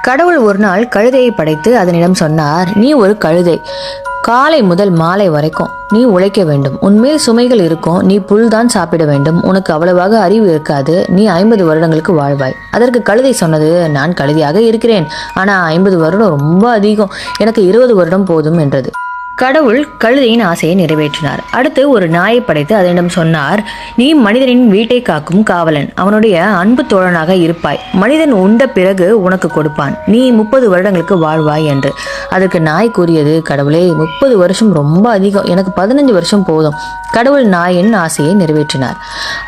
கடவுள் ஒரு நாள் கழுதையை படைத்து அதனிடம் சொன்னார், நீ ஒரு கழுதை, காலை முதல் மாலை வரைக்கும் நீ உழைக்க வேண்டும். உன்மேல் சுமைகள் இருக்கும். நீ புல்தான் சாப்பிட வேண்டும். உனக்கு அவ்வளவாக அறிவு இருக்காது. நீ 50 வருடங்களுக்கு வாழ்வாய். அதற்கு கழுதை சொன்னது, நான் கழுதையாக இருக்கிறேன், ஆனா 50 வருடம் ரொம்ப அதிகம், எனக்கு 20 வருடம் போதும் என்றது. கடவுள் கழுதையின் ஆசையை நிறைவேற்றினார். அடுத்து ஒரு நாயை படைத்து அதனிடம் சொன்னார், நீ மனிதனின் வீட்டை காக்கும் காவலன், அவனுடைய அன்பு தோழனாக இருப்பாய். மனிதன் உண்ட பிறகு உனக்கு கொடுப்பான். நீ 30 வருடங்களுக்கு வாழ்வாய் என்று. அதற்கு நாய் கூறியது, கடவுளே, 30 வருஷம் ரொம்ப அதிகம், எனக்கு 15 வருஷம் போதும். கடவுள் நாயின் ஆசையை நிறைவேற்றினார்.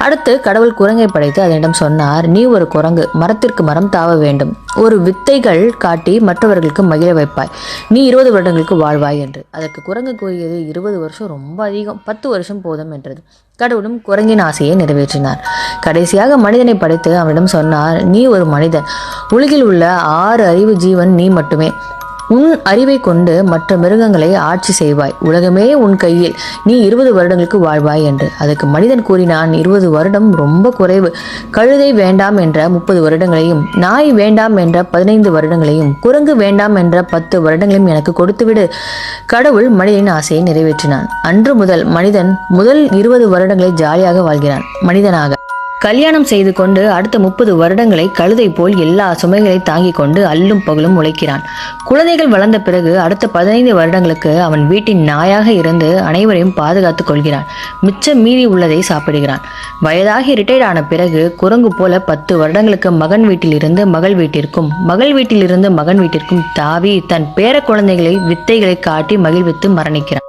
அடுத்து கடவுள் குரங்கை படைத்து அதனிடம் சொன்னார், நீ ஒரு குரங்கு, மரத்திற்கு மரம் தாவ வேண்டும். ஒரு வித்தைகள் காட்டி மற்றவர்களுக்கு மகிழ வைப்பாய். நீ 20 வருடங்களுக்கு வாழ்வாய் என்று. அதற்கு குரங்கு கூறியது, 20 வருஷம் ரொம்ப அதிகம், 10 வருஷம் போதும் என்றது. கடவுளும் குரங்கின் ஆசையை நிறைவேற்றினார். கடைசியாக மனிதனை படைத்து அவனிடம் சொன்னார், நீ ஒரு மனிதன், உலகில் உள்ள 6 அறிவு ஜீவன் நீ மட்டுமே. உன் அறிவை கொண்டு மற்ற மிருகங்களை ஆட்சி செய்வாய். உலகமே உன் கையில். நீ 20 வருடங்களுக்கு வாழ்வாய் என்று. அதுக்கு மனிதன் கூறினான், 20 வருடம் ரொம்ப குறைவு. கழுதை வேண்டாம் என்ற 30 வருடங்களையும், நாய் வேண்டாம் என்ற 15 வருடங்களையும், குரங்கு வேண்டாம் என்ற 10 வருடங்களையும் எனக்கு கொடுத்துவிடு. கடவுள் மனிதனின் ஆசையை நிறைவேற்றினான். அன்று முதல் மனிதன் முதல் 20 வருடங்களை ஜாலியாக வாழ்கிறான். மனிதனாக கல்யாணம் செய்து கொண்டு அடுத்த 30 வருடங்களை கழுதை போல் எல்லா சுமைகளை தாங்கிக் கொண்டு அல்லும் பகலும் உழைக்கிறான். குழந்தைகள் வளர்ந்த பிறகு அடுத்த 15 வருடங்களுக்கு அவன் வீட்டின் நாயாக இருந்து அனைவரையும் பாதுகாத்துக் கொள்கிறான். மிச்சம் மீறி உள்ளதை சாப்பிடுகிறான். வயதாகி ரிட்டையர்ட் ஆன பிறகு குரங்கு போல 10 வருடங்களுக்கு மகன் வீட்டிலிருந்து மகள் வீட்டிற்கும், மகள் வீட்டிலிருந்து மகன் வீட்டிற்கும் தாவி தன் பேர குழந்தைகளை வித்தைகளை காட்டி மகிழ்வித்து மரணிக்கிறான்.